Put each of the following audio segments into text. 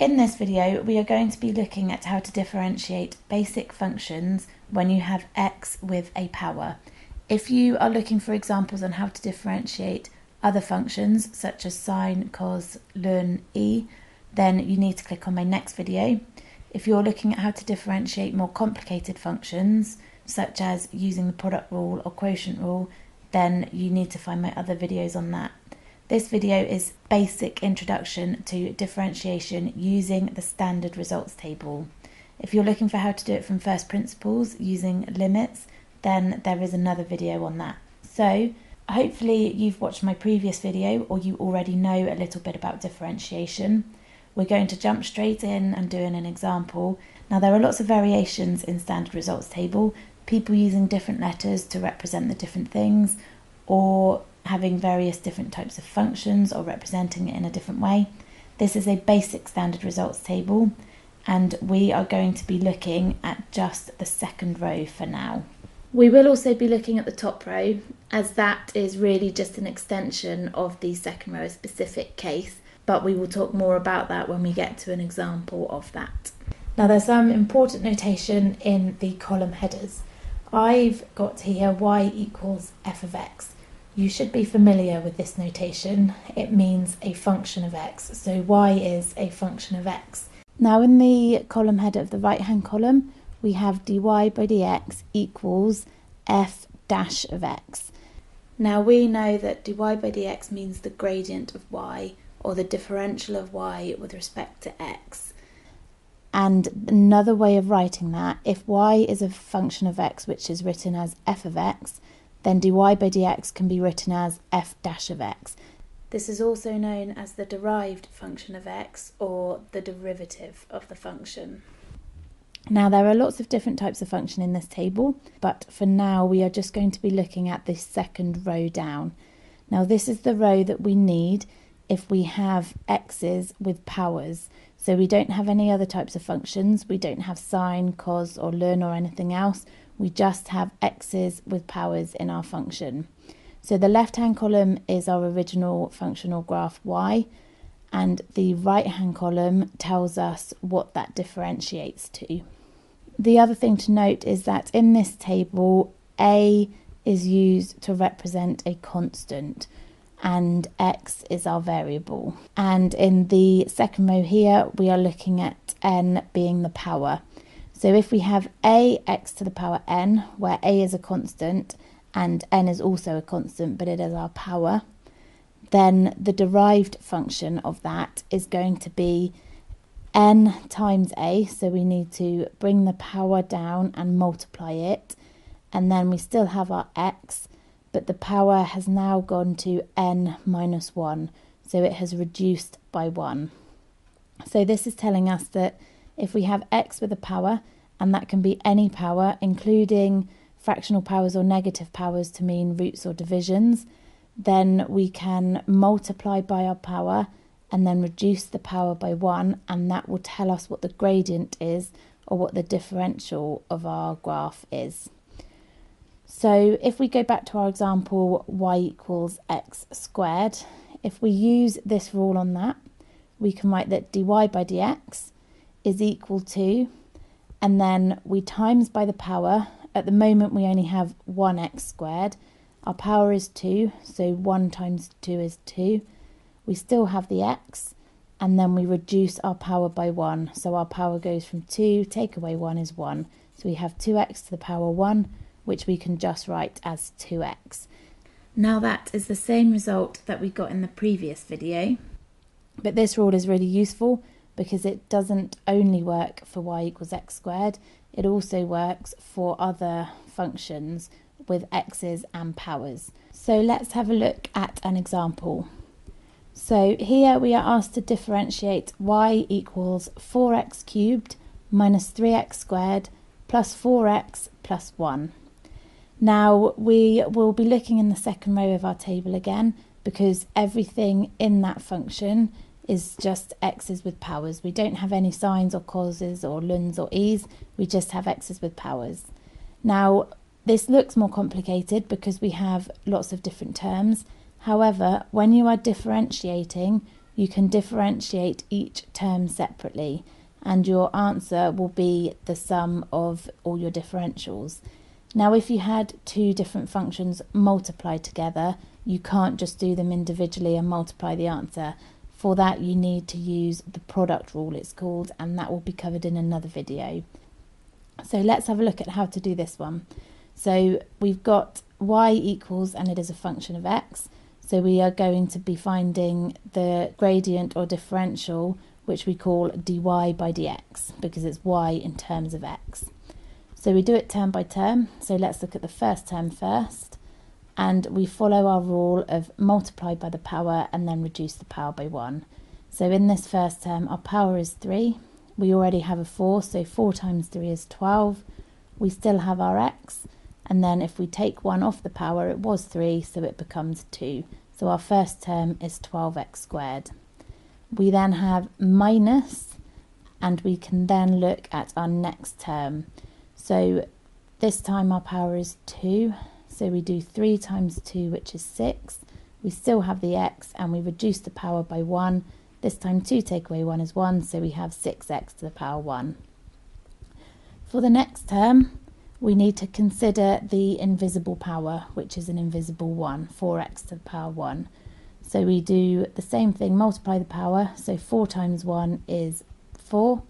In this video, we are going to be looking at how to differentiate basic functions when you have x with a power. If you are looking for examples on how to differentiate other functions such as sine, cos, ln, e, then you need to click on my next video. If you're looking at how to differentiate more complicated functions such as using the product rule or quotient rule, then you need to find my other videos on that. This video is basic introduction to differentiation using the standard results table. If you're looking for how to do it from first principles using limits, then there is another video on that. So hopefully you've watched my previous video or you already know a little bit about differentiation. We're going to jump straight in and doing an example. Now there are lots of variations in standard results table, people using different letters to represent the different things, or having various different types of functions or representing it in a different way. This is a basic standard results table and we are going to be looking at just the second row for now. We will also be looking at the top row as that is really just an extension of the second row, a specific case, but we will talk more about that when we get to an example of that. Now there's some important notation in the column headers. I've got here y equals f of x. You should be familiar with this notation. It means a function of x, so y is a function of x. Now in the column header of the right hand column we have dy by dx equals f dash of x. Now we know that dy by dx means the gradient of y or the differential of y with respect to x. And another way of writing that, if y is a function of x which is written as f of x, then dy by dx can be written as f dash of x. This is also known as the derived function of x or the derivative of the function. Now there are lots of different types of function in this table, but for now we are just going to be looking at this second row down. Now this is the row that we need if we have x's with powers. So we don't have any other types of functions, we don't have sine, cos or ln or anything else. We just have x's with powers in our function. So the left hand column is our original functional graph y, and the right hand column tells us what that differentiates to. The other thing to note is that in this table a is used to represent a constant and x is our variable. And in the second row here we are looking at n being the power. So if we have a x to the power n, where a is a constant and n is also a constant but it is our power, then the derived function of that is going to be n times a, so we need to bring the power down and multiply it, and then we still have our x, but the power has now gone to n minus 1, so it has reduced by 1. So this is telling us that if we have x with a power, and that can be any power, including fractional powers or negative powers to mean roots or divisions, then we can multiply by our power and then reduce the power by 1, and that will tell us what the gradient is or what the differential of our graph is. So if we go back to our example y equals x squared, if we use this rule on that, we can write that dy by dx is equal to, and then we times by the power. At the moment we only have 1x squared, our power is 2, so 1 times 2 is 2. We still have the x, and then we reduce our power by 1, so our power goes from 2, take away 1 is 1. So we have 2x to the power 1, which we can just write as 2x. Now that is the same result that we got in the previous video, but this rule is really useful because it doesn't only work for y equals x squared, it also works for other functions with x's and powers. So let's have a look at an example. So here we are asked to differentiate y equals 4x cubed minus 3x squared plus 4x plus 1. Now we will be looking in the second row of our table again because everything in that function is just x's with powers. We don't have any sines or coses or lns or e's, we just have x's with powers. Now this looks more complicated because we have lots of different terms. However, when you are differentiating, you can differentiate each term separately, and your answer will be the sum of all your differentials. Now, if you had two different functions multiplied together, you can't just do them individually and multiply the answer. For that, you need to use the product rule, it's called, and that will be covered in another video. So let's have a look at how to do this one. So we've got y equals, and it is a function of x. So we are going to be finding the gradient or differential, which we call dy by dx, because it's y in terms of x. So we do it term by term. So let's look at the first term first. And we follow our rule of multiply by the power and then reduce the power by 1. So in this first term, our power is 3. We already have a 4, so 4 times 3 is 12. We still have our x, and then if we take 1 off the power, it was 3, so it becomes 2. So our first term is 12x squared. We then have minus, and we can then look at our next term. So this time our power is 2. So we do 3 times 2, which is 6. We still have the x, and we reduce the power by 1. This time 2 take away 1 is 1, so we have 6x to the power 1. For the next term, we need to consider the invisible power, which is an invisible 1, 4x to the power 1. So we do the same thing, multiply the power, so 4 times 1 is 4,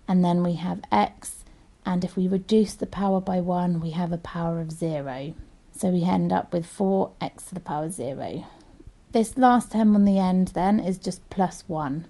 and then we have x, and if we reduce the power by 1, we have a power of 0. So we end up with 4x to the power 0. This last term on the end then is just plus 1.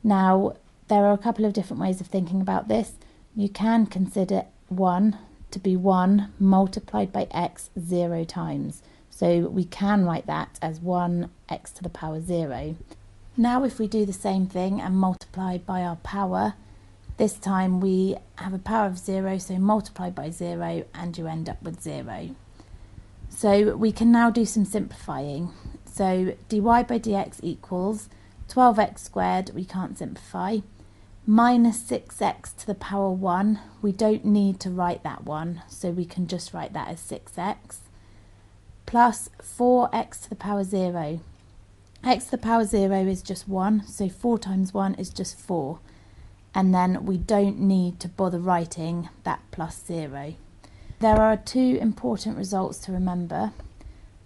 Now, there are a couple of different ways of thinking about this. You can consider 1 to be 1 multiplied by x 0 times. So we can write that as 1x to the power 0. Now if we do the same thing and multiply by our power, this time we have a power of 0, so multiply by 0 and you end up with 0. So we can now do some simplifying. So dy by dx equals 12x squared, we can't simplify, minus 6x to the power 1, we don't need to write that one, so we can just write that as 6x, plus 4x to the power 0. X to the power 0 is just 1, so 4 times 1 is just 4. And then we don't need to bother writing that plus 0. There are two important results to remember.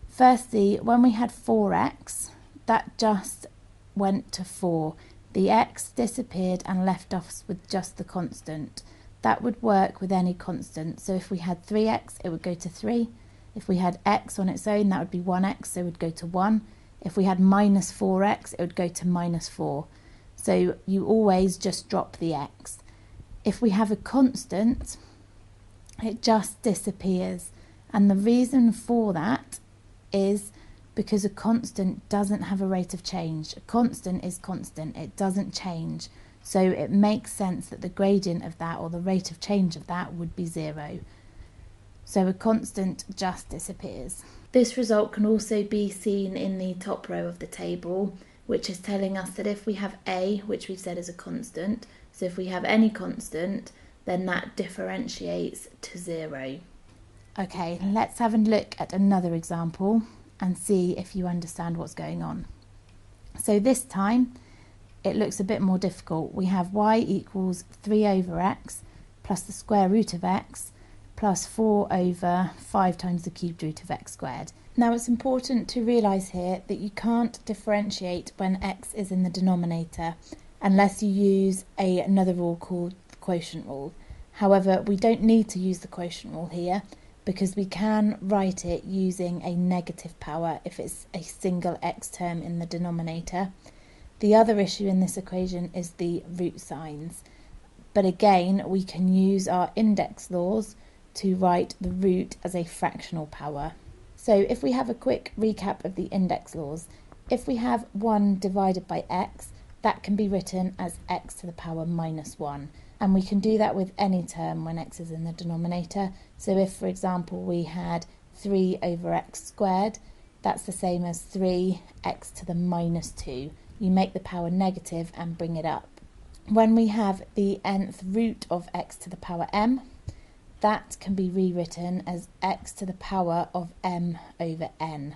Firstly, when we had 4x, that just went to 4. The x disappeared and left us with just the constant. That would work with any constant. So if we had 3x, it would go to 3. If we had x on its own, that would be 1x, so it would go to 1. If we had minus 4x, it would go to minus 4. So you always just drop the x. If we have a constant, it just disappears. And the reason for that is because a constant doesn't have a rate of change. A constant is constant, it doesn't change. So it makes sense that the gradient of that, or the rate of change of that, would be 0. So a constant just disappears. This result can also be seen in the top row of the table, which is telling us that if we have a, which we've said is a constant, so if we have any constant, then that differentiates to 0. Okay, let's have a look at another example and see if you understand what's going on. So this time, it looks a bit more difficult. We have y equals 3 over x plus the square root of x plus 4 over 5 times the cubed root of x squared. Now it's important to realise here that you can't differentiate when x is in the denominator unless you use another rule called the quotient rule. However, we don't need to use the quotient rule here because we can write it using a negative power if it's a single x term in the denominator. The other issue in this equation is the root signs. But again, we can use our index laws to write the root as a fractional power. So if we have a quick recap of the index laws, if we have 1 divided by x, that can be written as x to the power minus 1. And we can do that with any term when x is in the denominator. So if, for example, we had 3 over x squared, that's the same as 3x to the minus 2. You make the power negative and bring it up. When we have the nth root of x to the power m, that can be rewritten as x to the power of m over n.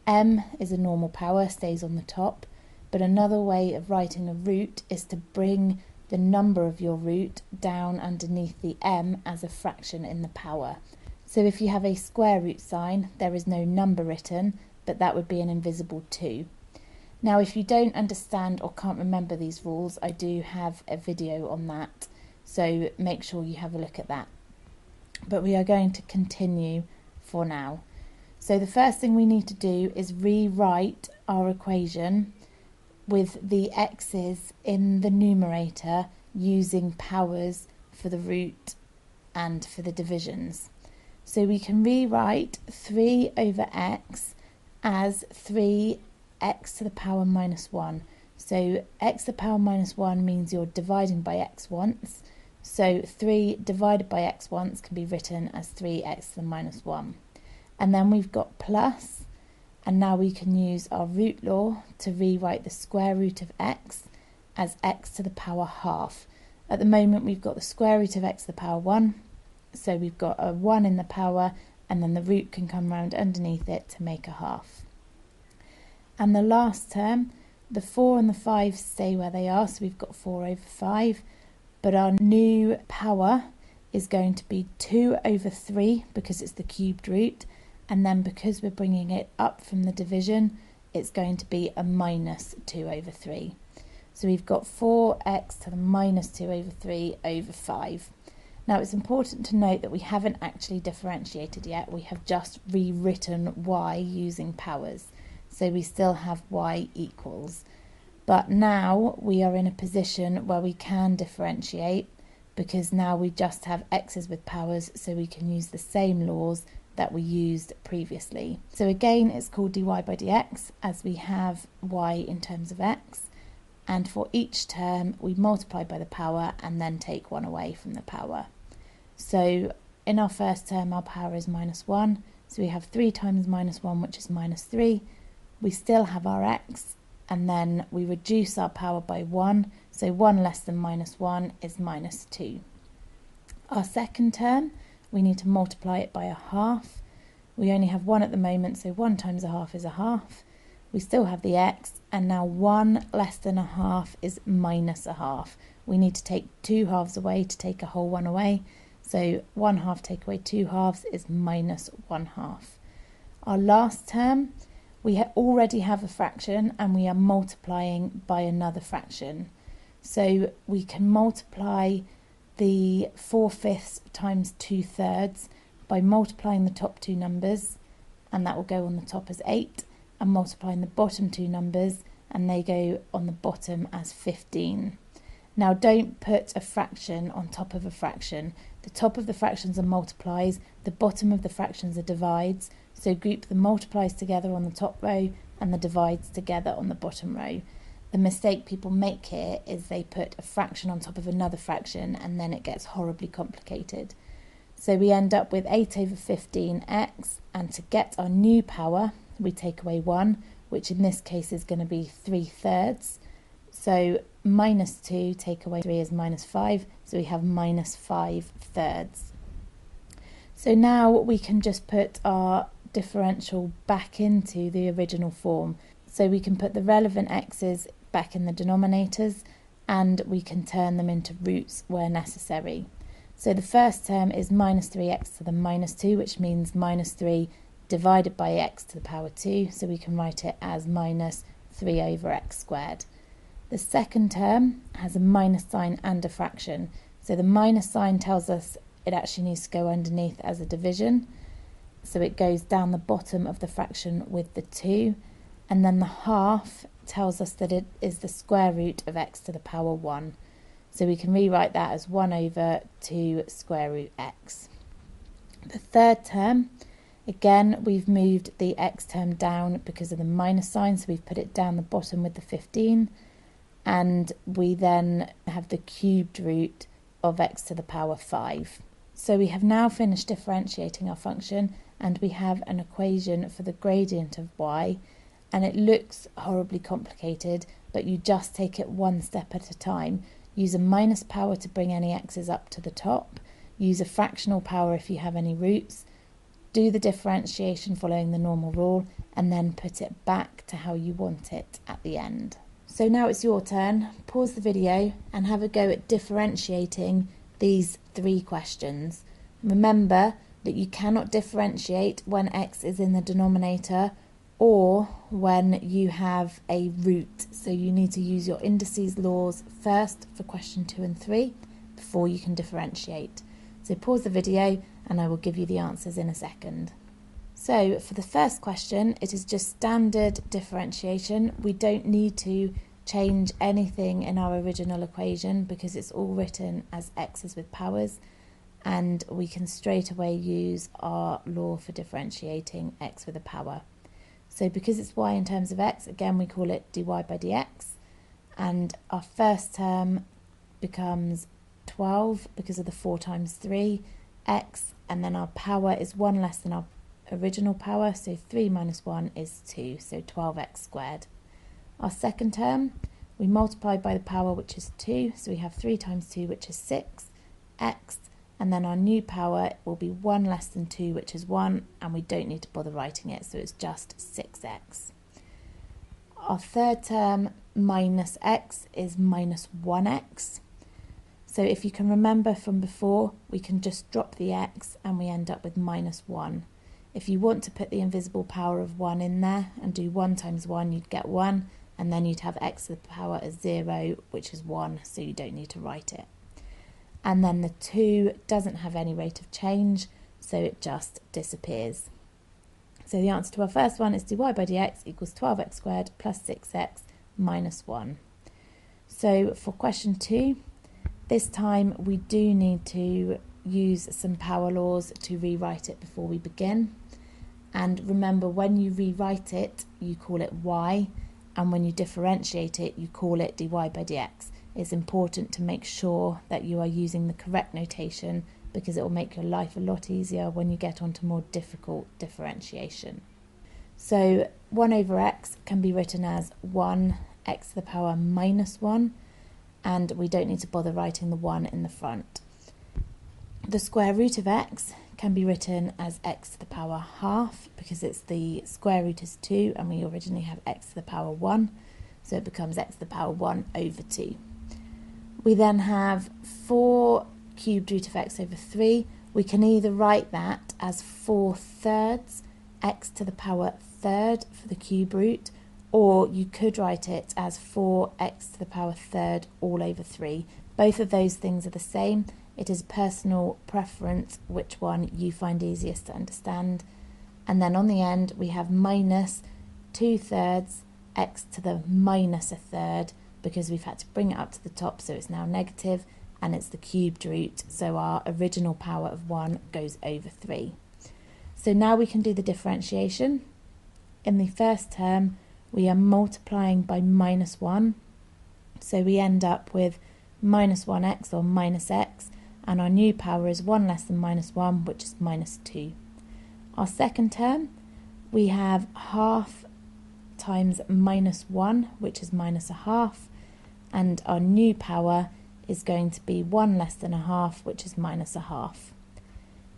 M is a normal power, stays on the top. but another way of writing a root is to bring the number of your root down underneath the m as a fraction in the power. So if you have a square root sign, there is no number written, but that would be an invisible 2. Now, if you don't understand or can't remember these rules, I do have a video on that, so make sure you have a look at that. But we are going to continue for now. So the first thing we need to do is rewrite our equation with the x's in the numerator using powers for the root and for the divisions. So we can rewrite 3 over x as 3x to the power minus 1. So x to the power minus 1 means you're dividing by x once. So 3 divided by x once can be written as 3x to the minus 1. And then we've got plus, and now we can use our root law to rewrite the square root of x as x to the power half. At the moment we've got the square root of x to the power 1, so we've got a 1 in the power, and then the root can come round underneath it to make a half. And the last term, the 4 and the 5 stay where they are, so we've got 4 over 5, but our new power is going to be 2 over 3 because it's the cubed root, and then because we're bringing it up from the division, it's going to be a minus 2 over 3. So we've got 4x to the minus 2 over 3 over 5. Now it's important to note that we haven't actually differentiated yet, we have just rewritten y using powers. So we still have y equals. But now we are in a position where we can differentiate, because now we just have x's with powers, so we can use the same laws that we used previously. So again, it's called dy by dx, as we have y in terms of x, and for each term we multiply by the power and then take 1 away from the power. So in our first term our power is minus 1, so we have 3 times minus 1, which is minus 3. We still have our x, and then we reduce our power by 1, so 1 less than minus 1 is minus 2. Our second term, we need to multiply it by a half. We only have 1 at the moment, so 1 times a half is a half. We still have the x, and now 1 less than a half is minus a half. We need to take 2 halves away to take a whole 1 away, so 1 half take away 2 halves is minus 1 half. Our last term, we already have a fraction and we are multiplying by another fraction. So we can multiply the 4/5 times 2/3 by multiplying the top two numbers, and that will go on the top as 8, and multiplying the bottom two numbers, and they go on the bottom as 15. Now don't put a fraction on top of a fraction. The top of the fractions are multiplies, the bottom of the fractions are divides, so group the multiplies together on the top row and the divides together on the bottom row. The mistake people make here is they put a fraction on top of another fraction, and then it gets horribly complicated. So we end up with 8 over 15x, and to get our new power we take away 1, which in this case is going to be 3/3. So minus 2 take away 3 is minus 5, so we have minus 5/3. So now we can just put our differential back into the original form. So we can put the relevant x's back in the denominators, and we can turn them into roots where necessary. So the first term is minus 3x to the minus 2, which means minus 3 divided by x to the power 2, so we can write it as minus 3 over x squared. The second term has a minus sign and a fraction, so the minus sign tells us it actually needs to go underneath as a division, so it goes down the bottom of the fraction with the 2, and then the half tells us that it is the square root of x to the power 1, so we can rewrite that as 1 over 2 square root x. The third term, again we've moved the x term down because of the minus sign, so we've put it down the bottom with the 15, and we then have the cubed root of x to the power 5. So we have now finished differentiating our function, and we have an equation for the gradient of y, and it looks horribly complicated, but you just take it one step at a time. Use a minus power to bring any x's up to the top, use a fractional power if you have any roots, do the differentiation following the normal rule, and then put it back to how you want it at the end. So now it's your turn. Pause the video and have a go at differentiating these three questions. Remember that you cannot differentiate when x is in the denominator or when you have a root. So you need to use your indices laws first for question 2 and 3 before you can differentiate. So pause the video and I will give you the answers in a second. So for the first question, it is just standard differentiation. We don't need to change anything in our original equation because it's all written as x's with powers, and we can straight away use our law for differentiating x with a power. So because it's y in terms of x, again we call it dy by dx, and our first term becomes 12 because of the 4 times 3 x, and then our power is 1 less than our original power, so 3 minus 1 is 2, so 12x squared. Our second term, we multiply by the power, which is 2, so we have 3 times 2, which is 6x, and then our new power will be 1 less than 2, which is 1, and we don't need to bother writing it, so it's just 6x. Our third term, minus x, is minus 1x. So if you can remember from before, we can just drop the x and we end up with minus 1. If you want to put the invisible power of 1 in there and do 1 times 1, you'd get 1, and then you'd have x to the power as 0, which is 1, so you don't need to write it. And then the 2 doesn't have any rate of change, so it just disappears. So the answer to our first one is dy by dx equals 12x squared plus 6x minus 1. So for question 2, this time we do need to use some power laws to rewrite it before we begin. And remember, when you rewrite it, you call it y, and when you differentiate it, you call it dy by dx. It's important to make sure that you are using the correct notation because it will make your life a lot easier when you get onto more difficult differentiation. So 1 over x can be written as 1 x to the power minus 1, and we don't need to bother writing the 1 in the front. The square root of x can be written as x to the power half because it's the square root is 2 and we originally have x to the power 1, so it becomes x to the power 1 over 2. We then have 4 cubed root of x over 3. We can either write that as 4 thirds x to the power third for the cube root, or you could write it as 4x to the power third all over 3. Both of those things are the same. It is personal preference which one you find easiest to understand. And then on the end we have minus 2 thirds x to the minus a third because we've had to bring it up to the top, so it's now negative, and it's the cubed root, so our original power of 1 goes over 3. So now we can do the differentiation. In the first term we are multiplying by minus 1, so we end up with minus 1x or minus x, and our new power is 1 less than minus 1, which is minus 2. Our second term, we have half times minus 1, which is minus a half, and our new power is going to be 1 less than a half, which is minus a half.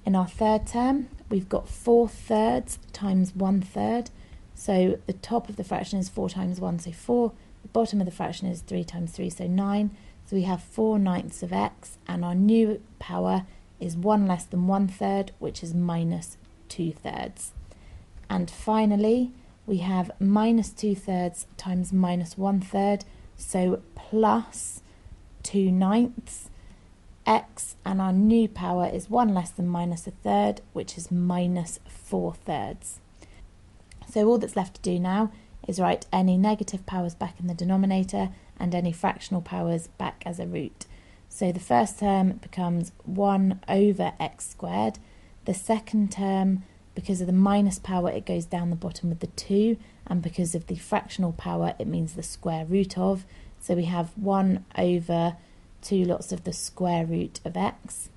In our third term, we've got 4 thirds times 1 third, so the top of the fraction is 4 times 1, so 4, the bottom of the fraction is 3 times 3, so 9, so we have 4 ninths of x, and our new power is 1 less than 1 third, which is minus 2 thirds. And finally, we have minus 2 thirds times minus 1 third, so plus 2 ninths x, and our new power is 1 less than minus a third, which is minus 4 thirds. So all that's left to do now is write any negative powers back in the denominator and any fractional powers back as a root. So the first term becomes 1 over x squared. The second term, because of the minus power, it goes down the bottom with the 2, and because of the fractional power, it means the square root of. So we have 1 over 2 lots of the square root of x.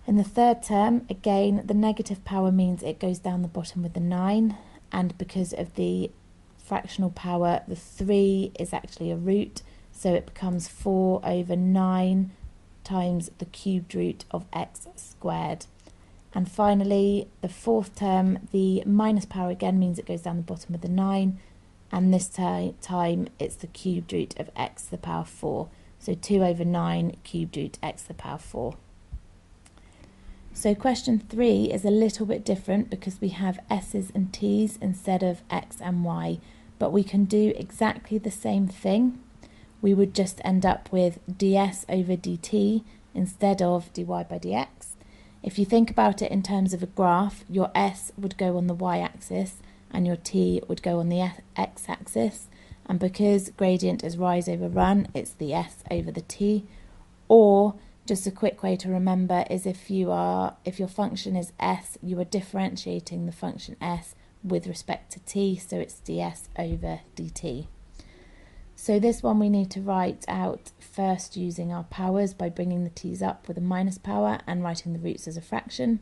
In the third term, again, the negative power means it goes down the bottom with the 9, and because of the fractional power, the 3 is actually a root, so it becomes 4 over 9 times the cubed root of x squared. And finally, the fourth term, the minus power again means it goes down the bottom with the 9, and this time it's the cubed root of x to the power 4. So 2 over 9 cubed root x to the power 4. So question 3 is a little bit different because we have s's and t's instead of x and y, but we can do exactly the same thing. We would just end up with ds over dt instead of dy by dx. If you think about it in terms of a graph, your s would go on the y-axis and your t would go on the x-axis, and because gradient is rise over run, it's the s over the t. Or just a quick way to remember is if your function is s, you are differentiating the function s with respect to t, so it's ds over dt. So this one we need to write out first using our powers by bringing the t's up with a minus power and writing the roots as a fraction.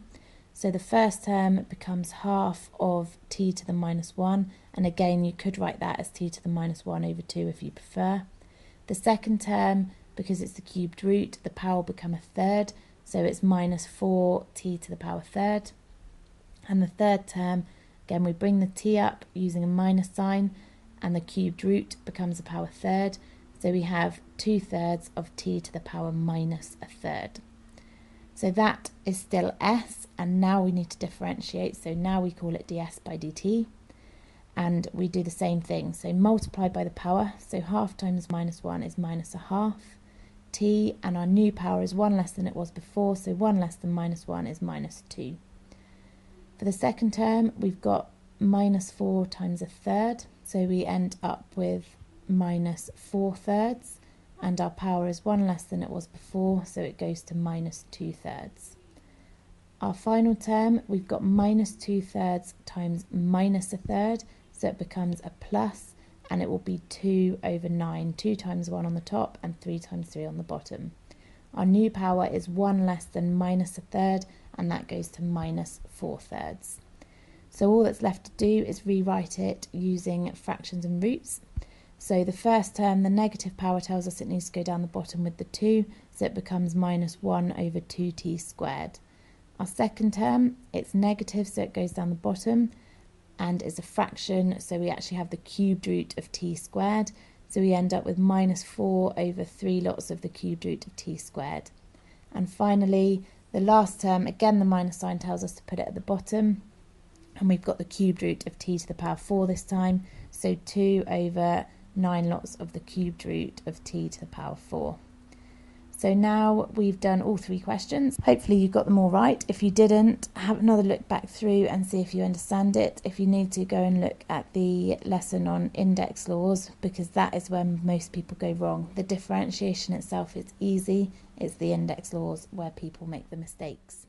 So the first term becomes half of t to the minus 1, and again you could write that as t to the minus 1 over 2 if you prefer. The second term, because it's the cubed root, the power will become a third, so it's minus 4t to the power third. And the third term, again we bring the t up using a minus sign, and the cubed root becomes a power third, so we have 2/3 of t to the power minus a third. So that is still s, and now we need to differentiate, so now we call it ds by dt, and we do the same thing, so multiply by the power, so half times minus 1 is minus a half, t, and our new power is 1 less than it was before, so 1 less than minus 1 is minus 2. For the second term, we've got minus 4 times a third, so we end up with minus 4/3, and our power is 1 less than it was before, so it goes to minus 2/3. Our final term, we've got minus 2/3 times minus a third, so it becomes a plus, and it will be 2 over 9, 2 times 1 on the top and 3 times 3 on the bottom. Our new power is 1 less than minus a third, and that goes to minus 4/3. So all that's left to do is rewrite it using fractions and roots. So the first term, the negative power tells us it needs to go down the bottom with the 2, so it becomes minus 1 over 2t squared. Our second term, it's negative, so it goes down the bottom, and is a fraction, so we actually have the cubed root of t squared, so we end up with minus 4 over 3 lots of the cubed root of t squared. And finally, the last term, again the minus sign tells us to put it at the bottom, and we've got the cubed root of t to the power 4 this time, so 2 over 9 lots of the cubed root of t to the power 4. So now we've done all 3 questions. Hopefully you got them all right. If you didn't, have another look back through and see if you understand it. If you need to, go and look at the lesson on index laws, because that is where most people go wrong. The differentiation itself is easy, it's the index laws where people make the mistakes.